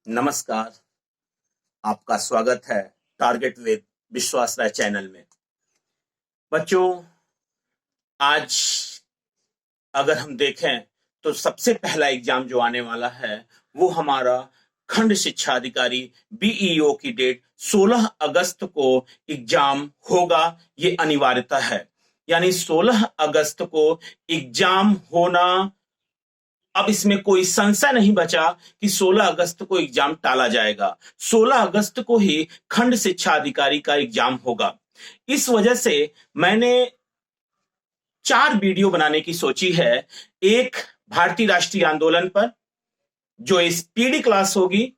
नमस्कार। आपका स्वागत है टारगेट विद विश्वास राय चैनल में। बच्चों, आज अगर हम देखें तो सबसे पहला एग्जाम जो आने वाला है वो हमारा खंड शिक्षा अधिकारी बीईओ की डेट 16 अगस्त को एग्जाम होगा। ये अनिवार्यता है, यानी 16 अगस्त को एग्जाम होना। अब इसमें कोई संशय नहीं बचा कि 16 अगस्त को एग्जाम टाला जाएगा। 16 अगस्त को ही खंड शिक्षा अधिकारी का एग्जाम होगा। इस वजह से मैंने 4 वीडियो बनाने की सोची है। एक भारतीय राष्ट्रीय आंदोलन पर, जो इस पीडी क्लास होगी,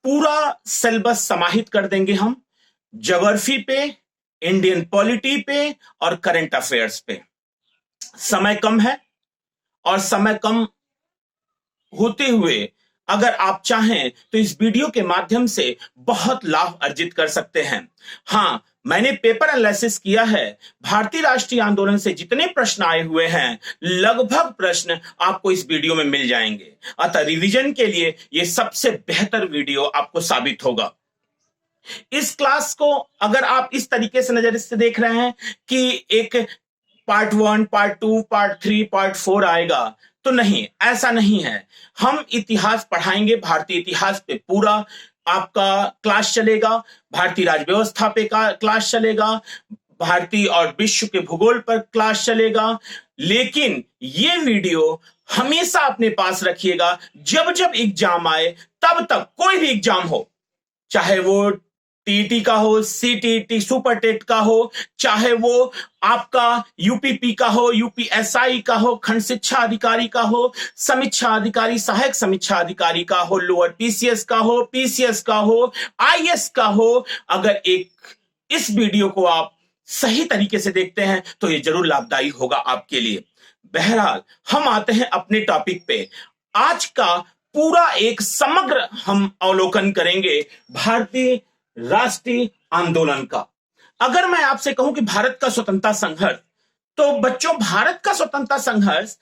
पूरा सिलेबस समाहित कर देंगे हम। ज्योग्राफी पे, इंडियन पॉलिटी पे और करंट अफेयर्स पे। समय कम है और समय कम होते हुए अगर आप चाहें तो इस वीडियो के माध्यम से बहुत लाभ अर्जित कर सकते हैं। हां, मैंने पेपर एनालिसिस किया है। भारतीय राष्ट्रीय आंदोलन से जितने प्रश्न आए हुए हैं, लगभग प्रश्न आपको इस वीडियो में मिल जाएंगे। अतः रिवीजन के लिए यह सबसे बेहतर वीडियो आपको साबित होगा। इस क्लास को अगर आप इस तरीके से नजर से देख रहे हैं कि एक पार्ट 1, पार्ट 2, पार्ट 3, पार्ट 4 आएगा, तो नहीं, ऐसा नहीं है। हम इतिहास पढ़ाएंगे, भारतीय इतिहास पे पूरा आपका क्लास चलेगा, भारतीय राज्य व्यवस्था पे का क्लास चलेगा, भारतीय और विश्व के भूगोल पर क्लास चलेगा। लेकिन ये वीडियो हमेशा अपने पास रखिएगा। जब जब एग्जाम आए, तब तक कोई भी एग्जाम हो, चाहे वो टीटी का हो, सीटीटी सुपर टेट का हो, चाहे वो आपका यूपीपी का हो, यूपीएसआई का हो, खंड शिक्षा अधिकारी का हो, समीक्षा अधिकारी, सहायक समीक्षा अधिकारी का हो, लोअर पीसीएस का हो, पीसीएस का हो, आईएएस का हो, अगर इस वीडियो को आप सही तरीके से देखते हैं तो ये जरूर लाभदायी होगा आपके लिए। बहरहाल, हम आते हैं अपने टॉपिक पे। आज का पूरा एक समग्र हम अवलोकन करेंगे भारतीय राष्ट्रीय आंदोलन का। अगर मैं आपसे कहूं कि भारत का स्वतंत्रता संघर्ष, तो बच्चों, भारत का स्वतंत्रता संघर्ष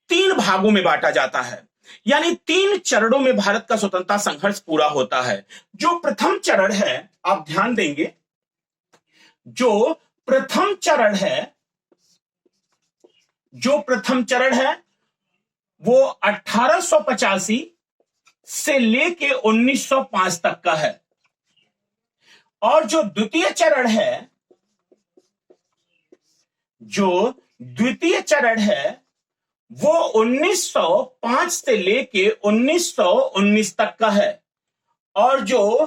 3 भागों में बांटा जाता है, यानी 3 चरणों में भारत का स्वतंत्रता संघर्ष पूरा होता है। जो प्रथम चरण है, आप ध्यान देंगे, जो प्रथम चरण है वो 1885 से लेके 1905 तक का है। और जो द्वितीय चरण है वो 1905 से लेके 1919 तक का है। और जो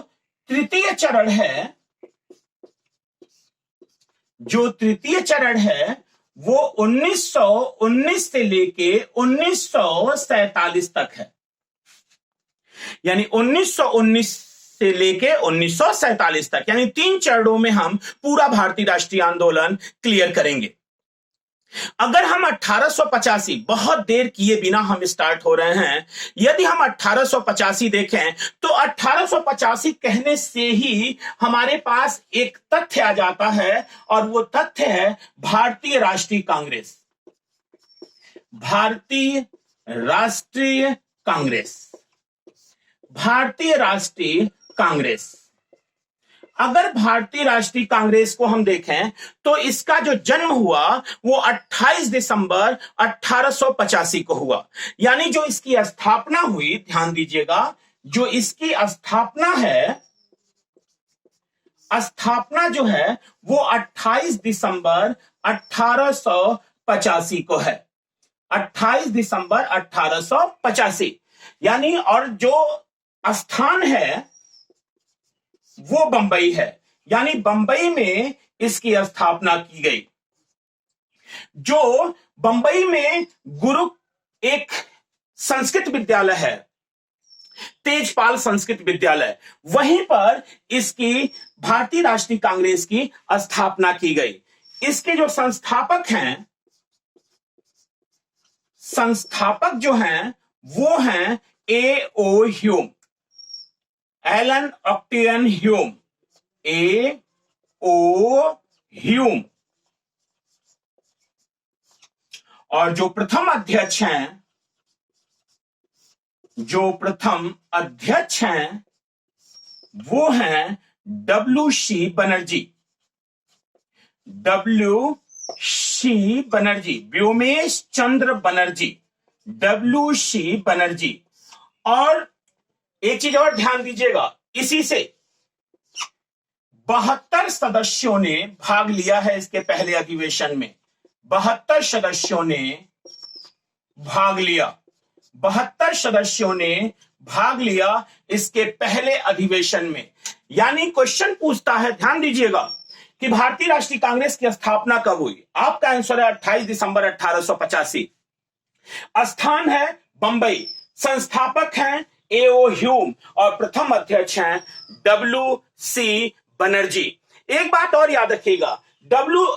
तृतीय चरण है वो 1919 से लेके 1947 तक है। यानी 1919 से लेके 1947 तक, यानी 3 चरणों में हम पूरा भारतीय राष्ट्रीय आंदोलन क्लियर करेंगे। अगर हम 1885, बहुत देर किए बिना हम स्टार्ट हो रहे हैं, यदि हम 1885 देखें तो 1885 कहने से ही हमारे पास एक तथ्य आ जाता है, और वो तथ्य है भारतीय राष्ट्रीय कांग्रेस। भारतीय राष्ट्रीय कांग्रेस। अगर भारतीय राष्ट्रीय कांग्रेस को हम देखें तो इसका जो जन्म हुआ वो 28 दिसंबर 1885 को हुआ। यानी जो इसकी स्थापना हुई, ध्यान दीजिएगा, जो इसकी स्थापना जो है वो 28 दिसंबर 1885 को है। 28 दिसंबर 1885, यानी, और जो स्थान है वो बंबई है, यानी बंबई में इसकी स्थापना की गई। जो बंबई में एक संस्कृत विद्यालय है, तेजपाल संस्कृत विद्यालय, वहीं पर इसकी भारतीय राष्ट्रीय कांग्रेस की स्थापना की गई। इसके जो संस्थापक जो हैं वो हैं A.O. Hume, Allan Octavian Hume, A.O. Hume. और जो प्रथम अध्यक्ष हैं जो प्रथम अध्यक्ष हैं वो हैं डब्ल्यू.सी. बनर्जी। डब्ल्यू.सी. बनर्जी, व्योमेश चंद्र बनर्जी, डब्ल्यू.सी. बनर्जी। और एक चीज और ध्यान दीजिएगा, इसी से 72 सदस्यों ने भाग लिया है इसके पहले अधिवेशन में। 72 सदस्यों ने भाग लिया, 72 सदस्यों ने भाग लिया इसके पहले अधिवेशन में। यानी क्वेश्चन पूछता है, ध्यान दीजिएगा, कि भारतीय राष्ट्रीय कांग्रेस की स्थापना कब हुई। आपका आंसर है 28 दिसंबर 1885। स्थान है बंबई, संस्थापक हैं ए.ओ. ह्यूम और प्रथम अध्यक्ष हैं डब्ल्यू.सी. बनर्जी। एक बात और याद रखिएगा,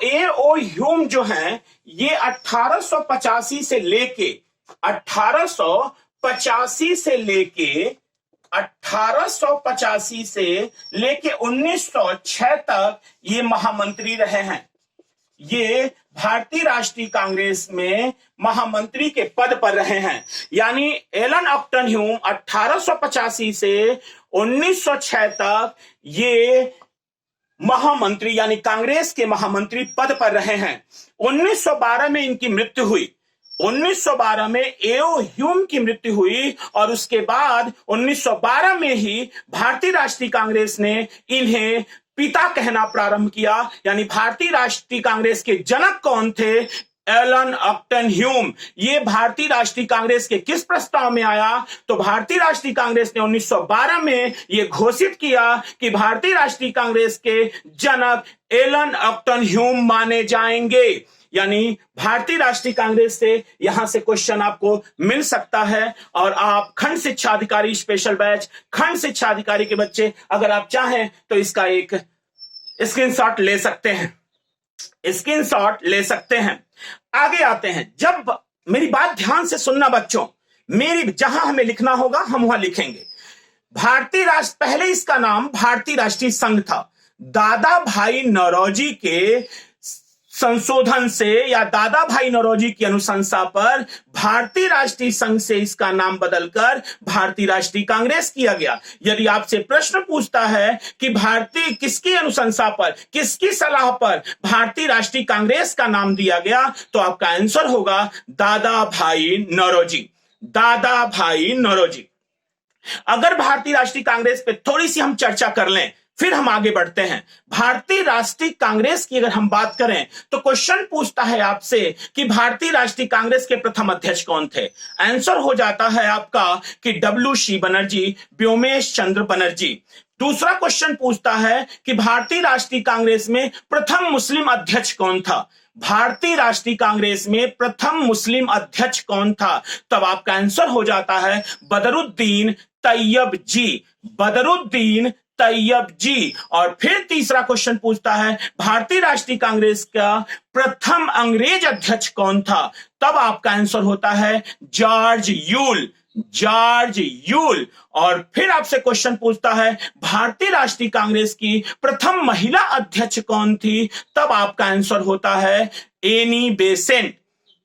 ए.ओ. ह्यूम जो हैं ये 1885 से लेके 1906 तक ये महामंत्री रहे हैं। ये भारतीय राष्ट्रीय कांग्रेस में महामंत्री के पद पर रहे हैं। यानी एलन अपटन ह्यूम 1885 से 1906 तक ये महामंत्री यानी कांग्रेस के महामंत्री पद पर रहे हैं। 1912 में इनकी मृत्यु हुई। 1912 में ए.ओ. ह्यूम की मृत्यु हुई और उसके बाद 1912 में ही भारतीय राष्ट्रीय कांग्रेस ने इन्हें पिता कहना प्रारंभ किया। यानी भारतीय राष्ट्रीय कांग्रेस के जनक कौन थे? एलन अपटन ह्यूम। ये भारतीय राष्ट्रीय कांग्रेस के किस प्रस्ताव में आया? तो भारतीय राष्ट्रीय कांग्रेस ने 1912 में यह घोषित किया कि भारतीय राष्ट्रीय कांग्रेस के जनक एलन अपटन ह्यूम माने जाएंगे। यानी भारतीय राष्ट्रीय कांग्रेस से यहां से क्वेश्चन आपको मिल सकता है। और आप खंड शिक्षा अधिकारी स्पेशल बैच, खंड शिक्षा अधिकारी के बच्चे, अगर आप चाहें तो इसका एक स्क्रीनशॉट ले सकते हैं, स्क्रीनशॉट ले सकते हैं। आगे आते हैं। जब मेरी बात ध्यान से सुनना बच्चों, मेरी जहां हमें लिखना होगा हम वहां लिखेंगे। भारतीय राष्ट्र, पहले इसका नाम भारतीय राष्ट्रीय संघ था। दादा भाई नौरोजी के संशोधन से या दादा भाई नौरोजी की अनुशंसा पर भारतीय राष्ट्रीय संघ से इसका नाम बदलकर भारतीय राष्ट्रीय कांग्रेस किया गया। यदि आपसे प्रश्न पूछता है कि भारतीय किसकी अनुशंसा पर, किसकी सलाह पर भारतीय राष्ट्रीय कांग्रेस का नाम दिया गया, तो आपका आंसर होगा दादा भाई नौरोजी। दादा भाई नौरोजी। अगर भारतीय राष्ट्रीय कांग्रेस पे थोड़ी सी हम चर्चा कर लें, फिर हम आगे बढ़ते हैं। भारतीय राष्ट्रीय कांग्रेस की अगर हम बात करें तो क्वेश्चन पूछता है आपसे कि भारतीय राष्ट्रीय कांग्रेस के प्रथम अध्यक्ष कौन थे। आंसर हो जाता है आपका कि डब्ल्यू.सी. बनर्जी, व्योमेश चंद्र बनर्जी। दूसरा क्वेश्चन पूछता है कि भारतीय राष्ट्रीय कांग्रेस में प्रथम मुस्लिम अध्यक्ष कौन था। भारतीय राष्ट्रीय कांग्रेस में प्रथम मुस्लिम अध्यक्ष कौन था? तब आपका आंसर हो जाता है बदरुद्दीन तैयब जी। बदरुद्दीन तैयब जी। और फिर तीसरा क्वेश्चन पूछता है भारतीय राष्ट्रीय कांग्रेस का प्रथम अंग्रेज अध्यक्ष कौन था? तब आपका आंसर होता है जॉर्ज यूल। George Yule. और फिर आपसे क्वेश्चन पूछता है भारतीय राष्ट्रीय कांग्रेस की प्रथम महिला अध्यक्ष कौन थी? तब आपका आंसर होता है एनी बेसेंट।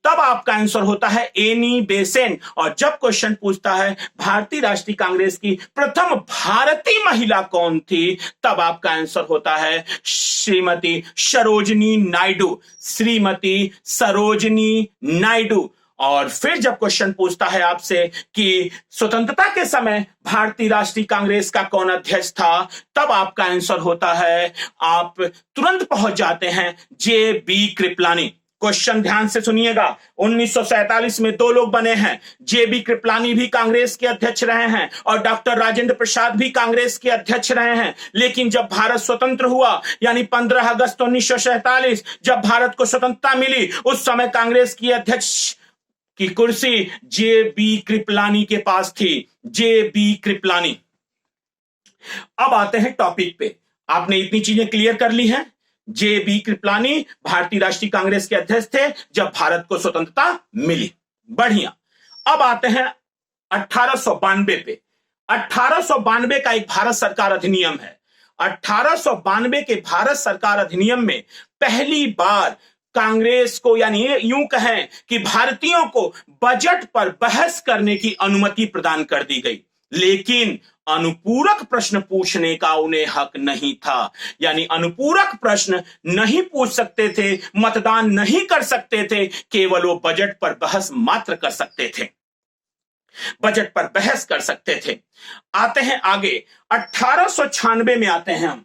तब आपका आंसर होता है एनी बेसेंट। और जब क्वेश्चन पूछता है भारतीय राष्ट्रीय कांग्रेस की प्रथम भारतीय महिला कौन थी, तब आपका आंसर होता है श्रीमती सरोजनी नायडू। श्रीमती सरोजनी नायडू। और फिर जब क्वेश्चन पूछता है आपसे कि स्वतंत्रता के समय भारतीय राष्ट्रीय कांग्रेस का कौन अध्यक्ष था, तब आपका आंसर होता है, आप तुरंत पहुंच जाते हैं जे.बी. कृपलानी। क्वेश्चन ध्यान से सुनिएगा। 1947 में दो लोग बने हैं। जे.बी. कृपलानी भी कांग्रेस के अध्यक्ष रहे हैं और डॉक्टर राजेंद्र प्रसाद भी कांग्रेस के अध्यक्ष रहे हैं। लेकिन जब भारत स्वतंत्र हुआ, यानी 15 अगस्त 1947, जब भारत को स्वतंत्रता मिली, उस समय कांग्रेस की अध्यक्ष की कुर्सी जे.बी. कृपलानी के पास थी। जे.बी. कृपलानी। अब आते हैं टॉपिक पे। आपने इतनी चीजें क्लियर कर ली हैं। जे.बी. कृपलानी भारतीय राष्ट्रीय कांग्रेस के अध्यक्ष थे जब भारत को स्वतंत्रता मिली। बढ़िया। अब आते हैं 1892 पे। 1892 का एक भारत सरकार अधिनियम है। 1892 के भारत सरकार अधिनियम में पहली बार कांग्रेस को, यानी यूं कहें कि भारतीयों को बजट पर बहस करने की अनुमति प्रदान कर दी गई, लेकिन अनुपूरक प्रश्न पूछने का उन्हें हक नहीं था। यानी अनुपूरक प्रश्न नहीं पूछ सकते थे, मतदान नहीं कर सकते थे, केवल वो बजट पर बहस मात्र कर सकते थे, बजट पर बहस कर सकते थे। आते हैं आगे, 1896 में आते हैं हम।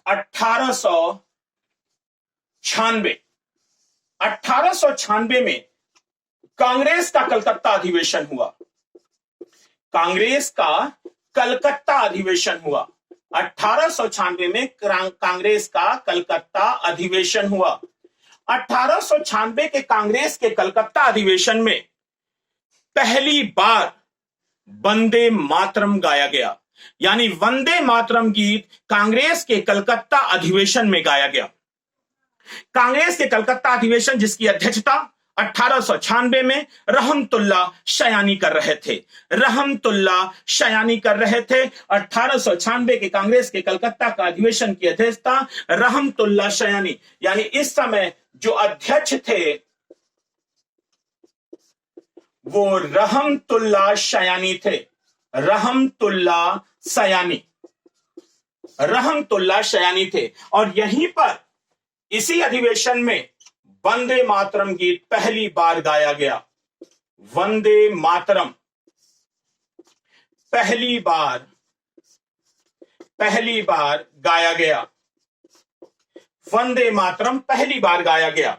1896 में कांग्रेस का कलकत्ता अधिवेशन हुआ। कांग्रेस का कलकत्ता अधिवेशन हुआ 1896 में कांग्रेस का कलकत्ता अधिवेशन हुआ। 1896 के कांग्रेस के कलकत्ता अधिवेशन में पहली बार वंदे मातरम गाया गया, यानी वंदे मातरम गीत कांग्रेस के कलकत्ता अधिवेशन में गाया गया। कांग्रेस के कलकत्ता अधिवेशन जिसकी अध्यक्षता 1896 में रहमतुल्लाह शयानी कर रहे थे। रहमतुल्लाह शयानी कर रहे थे। 1896 के कांग्रेस के कलकत्ता का अधिवेशन की अध्यक्षता रहमतुल्लाह शयानी, यानी इस समय जो अध्यक्ष थे वो रहमतुल्लाह शयानी थे। रहमतुल्लाह शयानी थे। और यहीं पर इसी अधिवेशन में वंदे मातरम गीत पहली बार गाया गया। वंदे मातरम पहली बार गाया गया। वंदे मातरम पहली बार गाया गया।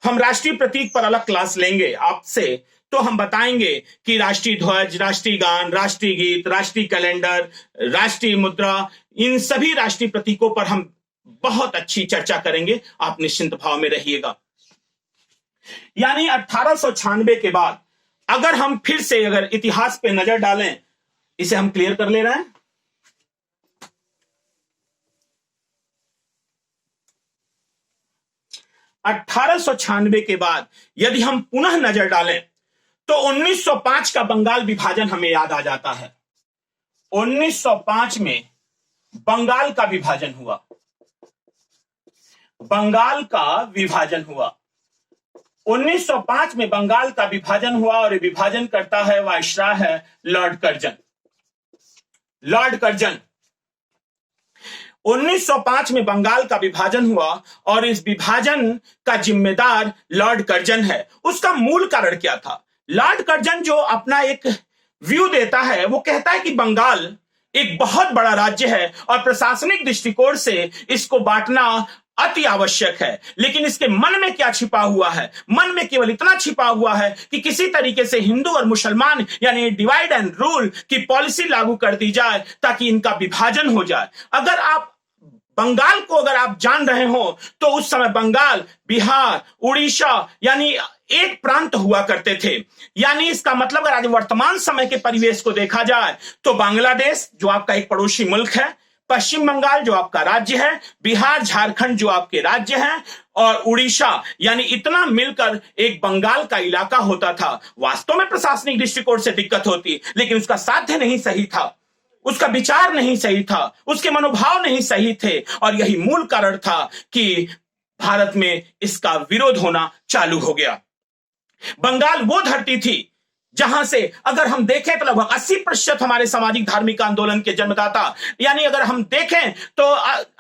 हम राष्ट्रीय प्रतीक पर अलग क्लास लेंगे आपसे, तो हम बताएंगे कि राष्ट्रीय ध्वज, राष्ट्रीय गान, राष्ट्रीय गीत, राष्ट्रीय कैलेंडर, राष्ट्रीय मुद्रा, इन सभी राष्ट्रीय प्रतीकों पर हम बहुत अच्छी चर्चा करेंगे। आप निश्चिंत भाव में रहिएगा। यानी 1896 के बाद अगर हम फिर से अगर इतिहास पे नजर डालें, इसे हम क्लियर कर ले रहे हैं। 1896 के बाद यदि हम पुनः नजर डालें तो 1905 का बंगाल विभाजन हमें याद आ जाता है। 1905 में बंगाल का विभाजन हुआ। बंगाल का विभाजन हुआ 1905 में बंगाल का विभाजन हुआ और विभाजन करता है वायसराय है लॉर्ड कर्जन। लॉर्ड कर्जन 1905 में बंगाल का विभाजन हुआ और इस विभाजन का जिम्मेदार लॉर्ड कर्जन है। उसका मूल कारण क्या था? लॉर्ड कर्जन जो अपना एक व्यू देता है, वो कहता है कि बंगाल एक बहुत बड़ा राज्य है और प्रशासनिक दृष्टिकोण से इसको बांटना अति आवश्यक है। लेकिन इसके मन में क्या छिपा हुआ है? मन में केवल इतना छिपा हुआ है कि किसी तरीके से हिंदू और मुसलमान यानी डिवाइड एंड रूल की पॉलिसी लागू कर दी जाए ताकि इनका विभाजन हो जाए। अगर आप बंगाल को अगर आप जान रहे हो तो उस समय बंगाल, बिहार, उड़ीसा यानी एक प्रांत हुआ करते थे। यानी इसका मतलब अगर आज वर्तमान समय के परिवेश को देखा जाए तो बांग्लादेश जो आपका एक पड़ोसी मुल्क है, पश्चिम बंगाल जो आपका राज्य है, बिहार, झारखंड जो आपके राज्य हैं और उड़ीसा, यानी इतना मिलकर एक बंगाल का इलाका होता था। वास्तव में प्रशासनिक दृष्टिकोण से दिक्कत होती, लेकिन उसका साध्य नहीं सही था, उसका विचार नहीं सही था, उसके मनोभाव नहीं सही थे और यही मूल कारण था कि भारत में इसका विरोध होना चालू हो गया। बंगाल वो धरती थी जहां से अगर हम देखें तो लगभग 80% हमारे सामाजिक धार्मिक आंदोलन के जन्मदाता, यानी अगर हम देखें तो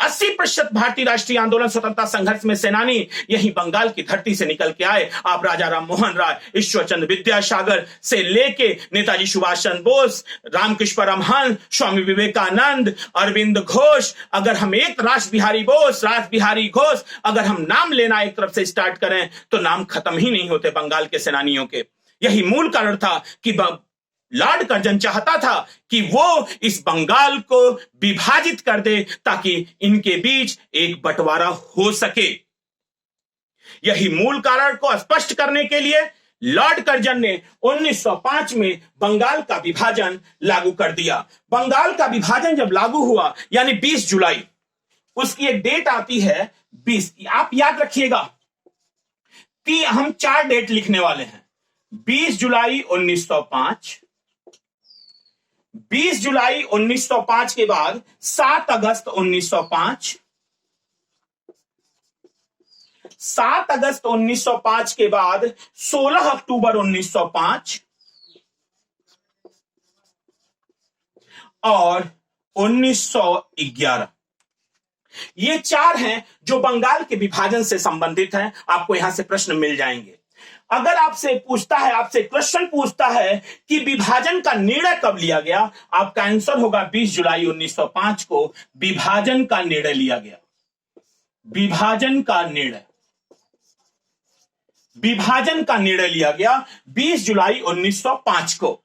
80% भारतीय राष्ट्रीय आंदोलन स्वतंत्रता संघर्ष में सेनानी यही बंगाल की धरती से निकल के आए। आप राजा राम मोहन राय, ईश्वरचंद्र विद्यासागर से लेके नेताजी सुभाष चंद्र बोस, रामकृष्ण परमहंस, स्वामी विवेकानंद, अरविंद घोष, अगर हम एक रास बिहारी घोष अगर हम नाम लेना एक तरफ से स्टार्ट करें तो नाम खत्म ही नहीं होते बंगाल के सेनानियों के। यही मूल कारण था कि लॉर्ड कर्जन चाहता था कि वो इस बंगाल को विभाजित कर दे ताकि इनके बीच एक बंटवारा हो सके। यही मूल कारण को स्पष्ट करने के लिए लॉर्ड कर्जन ने 1905 में बंगाल का विभाजन लागू कर दिया। बंगाल का विभाजन जब लागू हुआ यानी 20 जुलाई, उसकी एक डेट आती है 20, आप याद रखिएगा कि हम 4 डेट लिखने वाले हैं। 20 जुलाई 1905, 20 जुलाई 1905 के बाद 7 अगस्त 1905, 7 अगस्त 1905 के बाद 16 अक्टूबर 1905 और 1911, ये 4 हैं जो बंगाल के विभाजन से संबंधित हैं। आपको यहां से प्रश्न मिल जाएंगे। अगर आपसे पूछता है, आपसे क्वेश्चन पूछता है कि विभाजन का निर्णय कब लिया गया, आपका आंसर होगा 20 जुलाई 1905 को विभाजन का निर्णय लिया गया। विभाजन का निर्णय लिया गया 20 जुलाई 1905 को।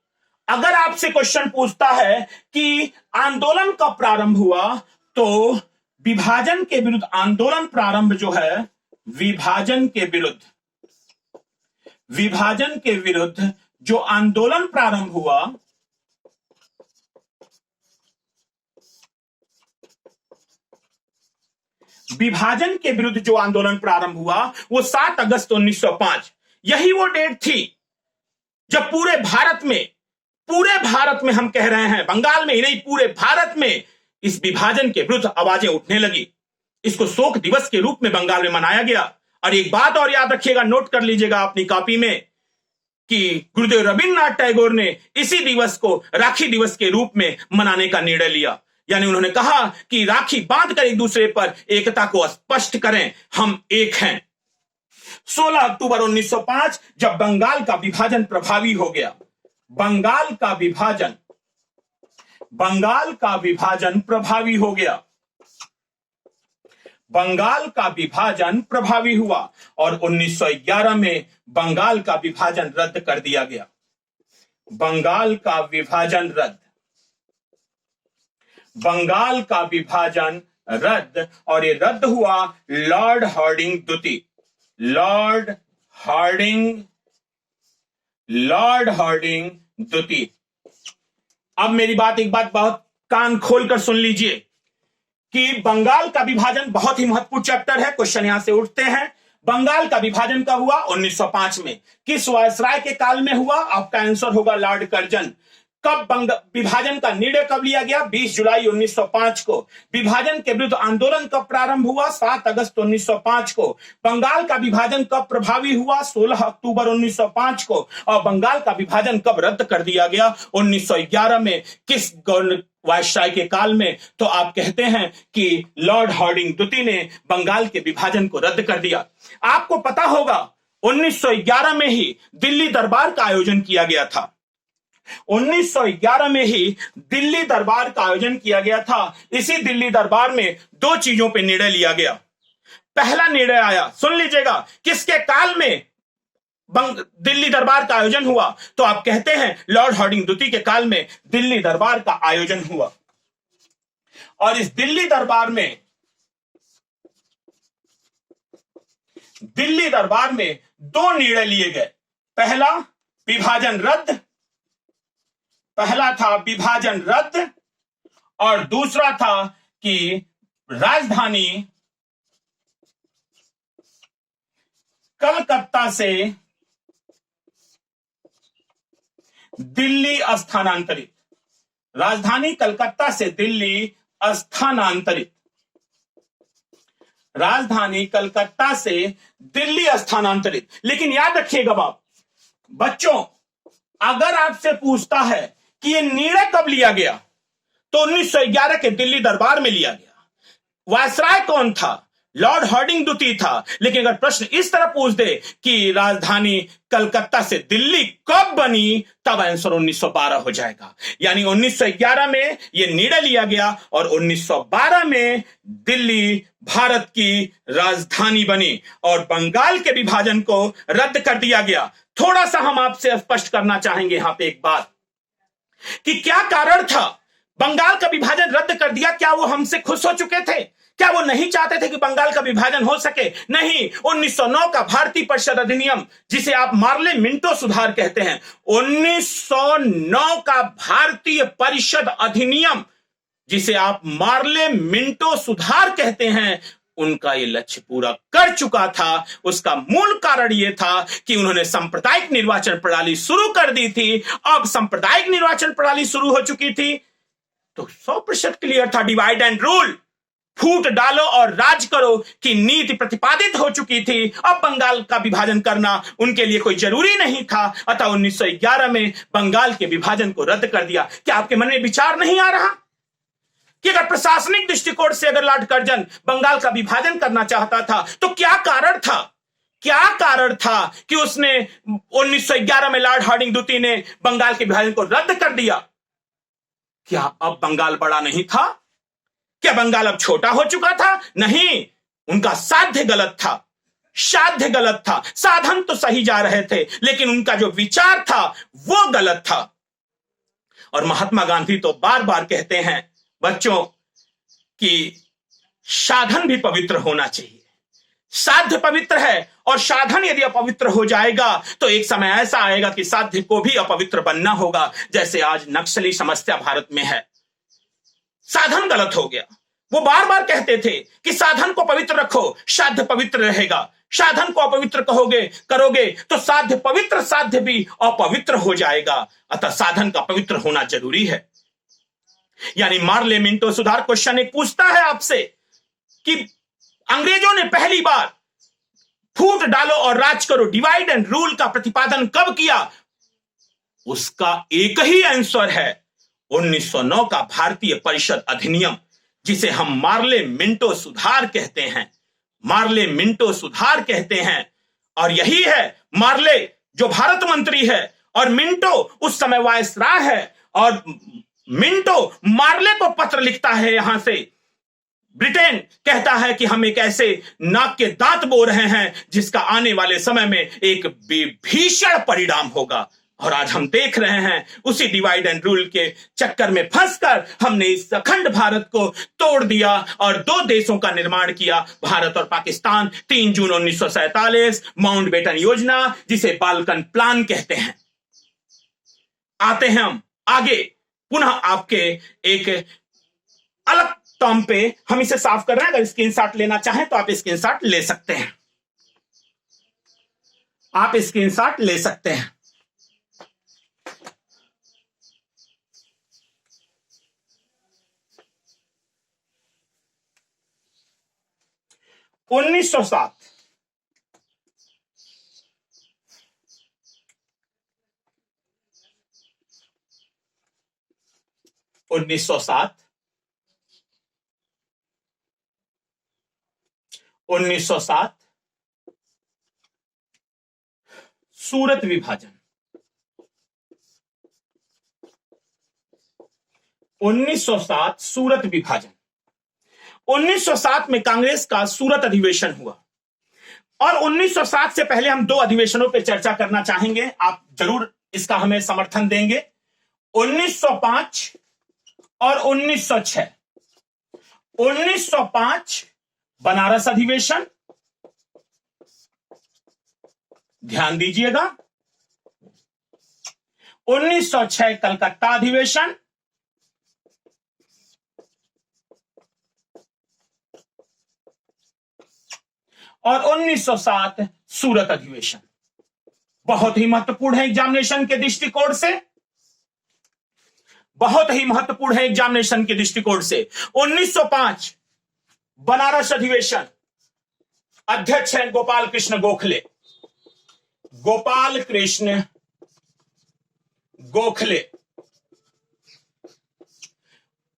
अगर आपसे क्वेश्चन पूछता है कि आंदोलन कब प्रारंभ हुआ, तो विभाजन के विरुद्ध आंदोलन प्रारंभ जो है, विभाजन के विरुद्ध जो आंदोलन प्रारंभ हुआ, विभाजन के विरुद्ध जो आंदोलन प्रारंभ हुआ वो 7 अगस्त 1905। यही वो डेट थी जब पूरे भारत में हम कह रहे हैं, बंगाल में ही नहीं पूरे भारत में इस विभाजन के विरुद्ध आवाजें उठने लगी। इसको शोक दिवस के रूप में बंगाल में मनाया गया। और एक बात और याद रखिएगा, नोट कर लीजिएगा अपनी कॉपी में, कि गुरुदेव रविन्द्रनाथ टैगोर ने इसी दिवस को राखी दिवस के रूप में मनाने का निर्णय लिया। यानी उन्होंने कहा कि राखी बांधकर एक दूसरे पर एकता को स्पष्ट करें, हम एक हैं। 16 अक्टूबर 1905 जब बंगाल का विभाजन प्रभावी हो गया, बंगाल का विभाजन प्रभावी हो गया, बंगाल का विभाजन प्रभावी हुआ और 1911 में बंगाल का विभाजन रद्द कर दिया गया। बंगाल का विभाजन रद्द, और ये रद्द हुआ लॉर्ड हार्डिंग द्वितीय। अब मेरी एक बात बहुत कान खोलकर सुन लीजिए कि बंगाल का विभाजन बहुत ही महत्वपूर्ण चैप्टर है। क्वेश्चन यहां से उठते हैं। बंगाल का विभाजन कब हुआ? 1905 में। किस वायसराय के काल में हुआ? आपका आंसर होगा लॉर्ड कर्जन। कब विभाजन का निर्णय कब लिया गया? 20 जुलाई 1905 को। विभाजन के विरुद्ध आंदोलन कब प्रारंभ हुआ? 7 अगस्त 1905 को। बंगाल का विभाजन कब प्रभावी हुआ? 16 अक्टूबर 1905 को। और बंगाल का विभाजन कब रद्द कर दिया गया? 1911 में। किस वायसराय के काल में? तो आप कहते हैं कि लॉर्ड हार्डिंग द्वितीय ने बंगाल के विभाजन को रद्द कर दिया। आपको पता होगा 1911 में ही दिल्ली दरबार का आयोजन किया गया था। 1911 में ही दिल्ली दरबार का आयोजन किया गया था। इसी दिल्ली दरबार में 2 चीजों पे निर्णय लिया गया। पहला निर्णय आया, सुन लीजिएगा, किसके काल में दिल्ली दरबार का आयोजन हुआ? तो आप कहते हैं लॉर्ड हार्डिंग द्वितीय के काल में दिल्ली दरबार का आयोजन हुआ। और इस दिल्ली दरबार में 2 निर्णय लिए गए। पहला था विभाजन रद्द, और दूसरा था कि राजधानी कलकत्ता से दिल्ली स्थानांतरित। राजधानी कलकत्ता से दिल्ली स्थानांतरित। राजधानी कलकत्ता से दिल्ली स्थानांतरित। लेकिन याद रखिएगा बच्चों, अगर आपसे पूछता है कि यह निर्णय कब लिया गया, तो 1911 के दिल्ली दरबार में लिया गया। वायसराय कौन था? लॉर्ड हार्डिंग द्वितीय था। लेकिन अगर प्रश्न इस तरह पूछ दे कि राजधानी कलकत्ता से दिल्ली कब बनी, तब आंसर 1912 हो जाएगा। यानी 1911 में यह निर्णय लिया गया और 1912 में दिल्ली भारत की राजधानी बनी और बंगाल के विभाजन को रद्द कर दिया गया। थोड़ा सा हम आपसे स्पष्ट करना चाहेंगे यहां पे एक बात, कि क्या कारण था बंगाल का विभाजन रद्द कर दिया? क्या वो हमसे खुश हो चुके थे? क्या वो नहीं चाहते थे कि बंगाल का विभाजन हो सके? नहीं। 1909 का भारतीय परिषद अधिनियम, जिसे आप मार्ले मिंटो सुधार कहते हैं, 1909 का भारतीय परिषद अधिनियम, जिसे आप मार्ले मिंटो सुधार कहते हैं, उनका ये लक्ष्य पूरा कर चुका था। उसका मूल कारण यह था कि उन्होंने सांप्रदायिक निर्वाचन प्रणाली शुरू कर दी थी। अब सांप्रदायिक निर्वाचन प्रणाली शुरू हो चुकी थी तो 100% क्लियर था, डिवाइड एंड रूल। फूट डालो और राज करो की नीति प्रतिपादित हो चुकी थी। अब बंगाल का विभाजन करना उनके लिए कोई जरूरी नहीं था। अतः 1911 में बंगाल के विभाजन को रद्द कर दिया। क्या आपके मन में विचार नहीं आ रहा कि अगर प्रशासनिक दृष्टिकोण से अगर लॉर्ड कर्जन बंगाल का विभाजन करना चाहता था तो क्या कारण था? क्या कारण था कि उसने 1911 में लॉर्ड हार्डिंग द्वितीय ने बंगाल के विभाजन को रद्द कर दिया? क्या अब बंगाल बड़ा नहीं था? क्या बंगाल अब छोटा हो चुका था? नहीं, उनका साध्य गलत था। साध्य गलत था। साधन तो सही जा रहे थे, लेकिन उनका जो विचार था वो गलत था। और महात्मा गांधी तो बार बार कहते हैं बच्चों कि साधन भी पवित्र होना चाहिए। साध्य पवित्र है और साधन यदि अपवित्र हो जाएगा तो एक समय ऐसा आएगा कि साध्य को भी अपवित्र बनना होगा, जैसे आज नक्सली समस्या भारत में है। साधन गलत हो गया। वो बार बार कहते थे कि साधन को पवित्र रखो, साध्य पवित्र रहेगा। साधन को अपवित्र करोगे तो साध्य पवित्र, साध्य भी अपवित्र हो जाएगा। अतः साधन का पवित्र होना जरूरी है। यानी मार्ले मिंटो सुधार क्वेश्चन एक पूछता है आपसे कि अंग्रेजों ने पहली बार फूट डालो और राज करो, डिवाइड एंड रूल का प्रतिपादन कब किया? उसका एक ही आंसर है 1909 का भारतीय परिषद अधिनियम, जिसे हम मार्ले मिंटो सुधार कहते हैं। मार्ले मिंटो सुधार कहते हैं। और यही है मार्ले जो भारत मंत्री है और मिंटो उस समय वायसराय है। और मिंटो मार्ले को पत्र लिखता है यहां से। ब्रिटेन कहता है कि हम एक ऐसे नाक के दांत बो रहे हैं जिसका आने वाले समय में एक भीषण परिणाम होगा। और आज हम देख रहे हैं उसी डिवाइड एंड रूल के चक्कर में फंसकर हमने इस अखंड भारत को तोड़ दिया और दो देशों का निर्माण किया, भारत और पाकिस्तान। 3 जून 1947 माउंटबेटन योजना, जिसे बाल्कन प्लान कहते हैं। आते हैं हम आगे पुनः आपके एक अलग टर्म पे। हम इसे साफ कर रहे हैं। अगर स्क्रीनशॉट लेना चाहें तो आप स्क्रीनशॉट ले सकते हैं। आप स्क्रीनशॉट ले सकते हैं। उन्नीस सौ सात 1907 सूरत विभाजन। 1907 सूरत विभाजन। 1907 में कांग्रेस का सूरत अधिवेशन हुआ। और 1907 से पहले हम 2 अधिवेशनों पर चर्चा करना चाहेंगे। आप जरूर इसका हमें समर्थन देंगे। 1905 और 1906। 1905 बनारस अधिवेशन, ध्यान दीजिएगा। 1906 कलकत्ता अधिवेशन, और 1907 सूरत अधिवेशन। बहुत ही महत्वपूर्ण है एग्जामिनेशन के दृष्टिकोण से। बहुत ही महत्वपूर्ण है एग्जामिनेशन के दृष्टिकोण से। 1905 बनारस अधिवेशन, अध्यक्ष हैं गोपाल कृष्ण गोखले। गोपाल कृष्ण गोखले।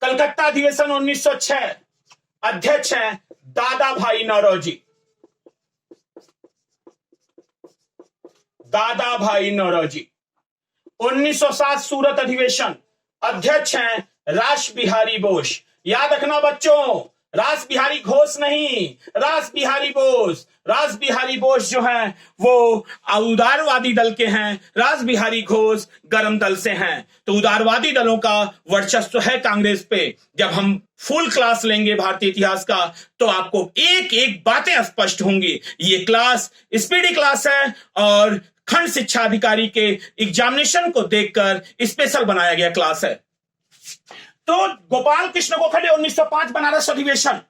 कलकत्ता अधिवेशन 1906, अध्यक्ष हैं दादा भाई नौरोजी। दादा भाई नौरोजी। 1907 सूरत अधिवेशन, अध्यक्ष हैं रास बिहारी बोस। याद रखना बच्चों, रास बिहारी घोष नहीं, रास बिहारी बोस। रास बिहारी बोस जो हैं वो उदारवादी दल के हैं, रास बिहारी घोष गरम दल से हैं। तो उदारवादी दलों का वर्चस्व है कांग्रेस पे। जब हम फुल क्लास लेंगे भारतीय इतिहास का तो आपको एक एक बातें स्पष्ट होंगी। ये क्लास स्पीडी क्लास है और खंड शिक्षा अधिकारी के एग्जामिनेशन को देखकर स्पेशल बनाया गया क्लास है। तो गोपाल कृष्ण गोखले 1905 बनारस अधिवेशन,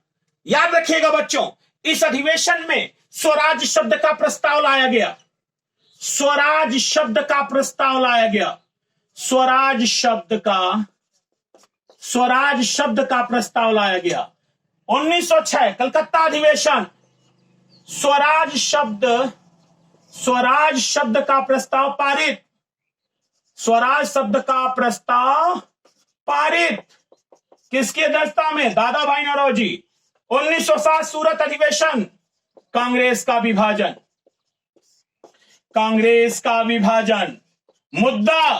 याद रखिएगा बच्चों, इस अधिवेशन में स्वराज शब्द का प्रस्ताव लाया गया। स्वराज शब्द का प्रस्ताव लाया गया। स्वराज शब्द का प्रस्ताव लाया गया। 1906 कलकत्ता अधिवेशन, स्वराज शब्द का प्रस्ताव पारित, स्वराज शब्द का प्रस्ताव पारित किसकी अध्यक्षता में? दादा भाई नौरोजी। 1907 सूरत अधिवेशन, कांग्रेस का विभाजन, कांग्रेस का विभाजन मुद्दा,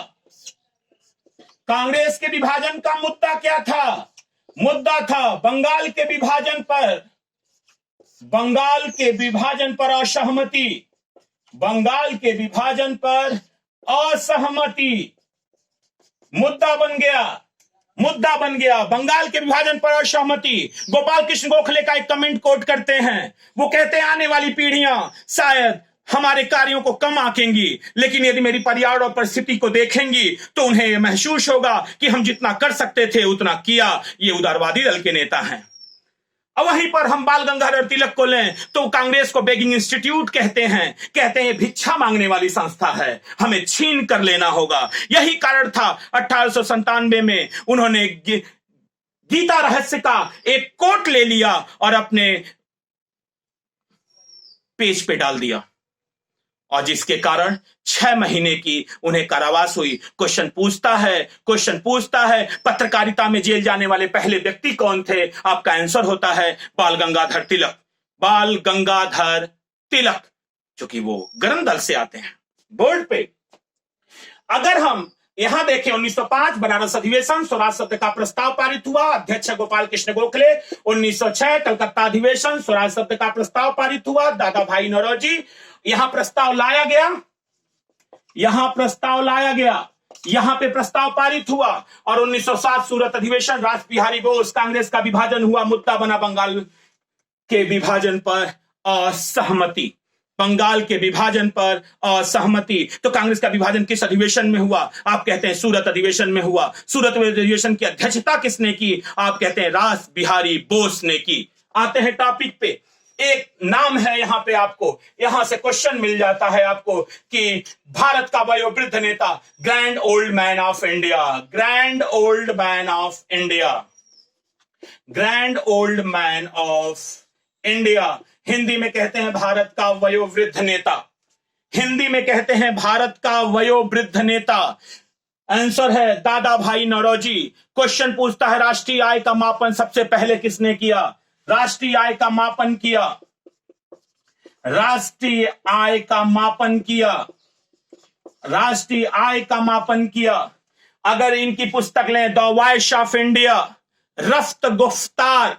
कांग्रेस के विभाजन का मुद्दा क्या था? मुद्दा था बंगाल के विभाजन पर, बंगाल के विभाजन पर असहमति, बंगाल के विभाजन पर असहमति मुद्दा बन गया, मुद्दा बन गया बंगाल के विभाजन पर असहमति। गोपाल कृष्ण गोखले का एक कमेंट कोट करते हैं, वो कहते हैं आने वाली पीढ़ियां शायद हमारे कार्यों को कम आंकेंगी, लेकिन यदि मेरी पर्यावरण और परिस्थिति को देखेंगी तो उन्हें यह महसूस होगा कि हम जितना कर सकते थे उतना किया। ये उदारवादी दल के नेता हैं। अब वहीं पर हम बाल गंगाधर तिलक को लें तो कांग्रेस को बेगिंग इंस्टीट्यूट कहते हैं भिक्षा मांगने वाली संस्था है, हमें छीन कर लेना होगा। यही कारण था 1897 में उन्होंने गीता रहस्य का एक कोट ले लिया और अपने पेज पे डाल दिया, और जिसके कारण 6 महीने की उन्हें कारावास हुई। क्वेश्चन पूछता है पत्रकारिता में जेल जाने वाले पहले व्यक्ति कौन थे? आपका आंसर होता है बाल गंगाधर तिलक, बाल गंगाधर तिलक, क्योंकि वो गरम दल से आते हैं। बोर्ड पे अगर हम यहां देखें 1905 बनारस अधिवेशन, स्वराज शब्द का प्रस्ताव पारित हुआ, अध्यक्ष गोपाल कृष्ण गोखले। 1906 कलकत्ता अधिवेशन, स्वराज शब्द का प्रस्ताव पारित हुआ, दादा भाई नौरोजी। यहां प्रस्ताव लाया गया, यहां पे प्रस्ताव पारित हुआ, और 1907 सूरत अधिवेशन, रास बिहारी बोस, कांग्रेस का विभाजन हुआ, मुद्दा बना बंगाल के विभाजन पर असहमति, बंगाल के विभाजन पर असहमति। तो कांग्रेस का विभाजन किस अधिवेशन में हुआ? आप कहते हैं सूरत अधिवेशन में हुआ। सूरत अधिवेशन की अध्यक्षता किसने की? आप कहते हैं रास बिहारी बोस ने की। आते हैं टॉपिक पे, एक नाम है यहां पे, आपको यहां से क्वेश्चन मिल जाता है आपको कि भारत का वयोवृद्ध नेता, grand old man of India, grand old man of India, grand old man of India. Hindi में कहते हैं भारत का वयोवृद्ध नेता, हिंदी में कहते हैं भारत का वयोवृद्ध नेता। आंसर है दादा भाई नौरोजी। क्वेश्चन पूछता है राष्ट्रीय आय का मापन सबसे पहले किसने किया? राष्ट्रीय आय का मापन किया, राष्ट्रीय आय का मापन किया, राष्ट्रीय आय का मापन किया। अगर इनकी पुस्तक लें, the voice of India, Rast Goftar,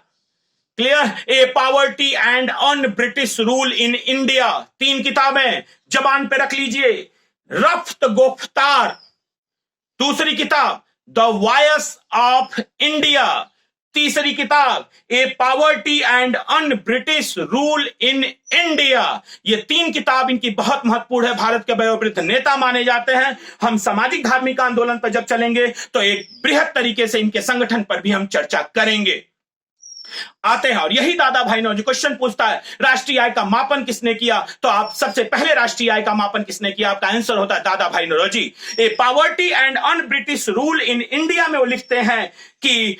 clear, a poverty and un British rule in India, 3 किताबें जबान पे रख लीजिए। रफ्त गुफ्तार, दूसरी किताब द वॉइस ऑफ इंडिया, तीसरी किताब a poverty and un British rule in India. ये 3 किताब इनकी बहुत महत्वपूर्ण है, भारत के वयोवृद्ध नेता माने जाते हैं। हम सामाजिक धार्मिक आंदोलन पर जब चलेंगे तो एक बृहद तरीके से इनके संगठन पर भी हम चर्चा करेंगे। आते हैं, और यही दादा भाई नौरोजी क्वेश्चन पूछता है राष्ट्रीय आय का मापन किसने किया? तो आप सबसे पहले राष्ट्रीय आय का मापन किसने किया? आपका आंसर होता है Dadabhai Naoroji. A poverty and un British rule in India में वो लिखते हैं कि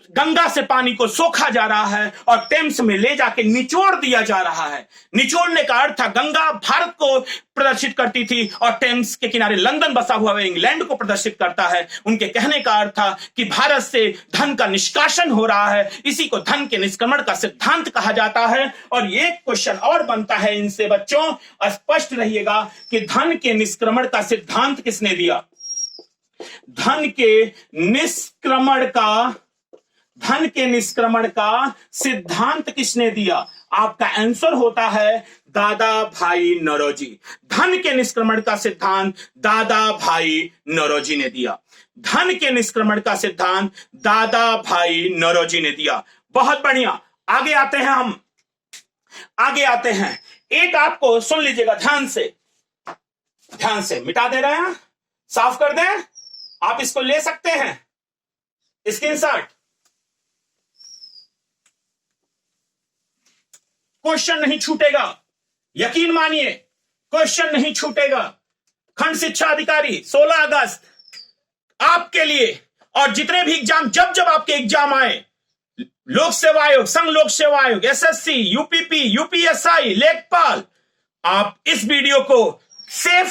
गंगा से पानी को सोखा जा रहा है और टेम्स में ले जाके निचोड़ दिया जा रहा है। निचोड़ने का अर्थ था गंगा भारत को प्रदर्शित करती थी और टेम्स के किनारे लंदन बसा हुआ इंग्लैंड को प्रदर्शित करता है। उनके कहने का अर्थ था कि भारत से धन का निष्कासन हो रहा है, इसी को धन के निष्क्रमण का सिद्धांत कहा जाता है। और ये क्वेश्चन और बनता है इनसे, बच्चों स्पष्ट रहिएगा कि धन के निष्क्रमण का सिद्धांत किसने दिया? धन के निष्क्रमण का सिद्धांत किसने दिया? आपका आंसर होता है दादा भाई नौरोजी। धन के निष्क्रमण का सिद्धांत दादा भाई नौरोजी ने दिया। धन के निष्क्रमण का सिद्धांत दादा भाई नौरोजी ने दिया। बहुत बढ़िया, आगे आते हैं हम, आगे आते हैं। एक आपको सुन लीजिएगा ध्यान से मिटा दे रहे हैं, साफ कर दें, आप इसको ले सकते हैं स्क्रीनशॉट। क्वेश्चन नहीं छूटेगा, यकीन मानिए क्वेश्चन नहीं छूटेगा। खंड शिक्षा अधिकारी 16 अगस्त आपके लिए, और जितने भी एग्जाम, जब जब आपके एग्जाम आए, लोक सेवा आयोग, संघ लोक सेवा आयोग, एसएससी, यूपीपी, यूपीएसआई, लेखपाल, आप इस वीडियो को सेव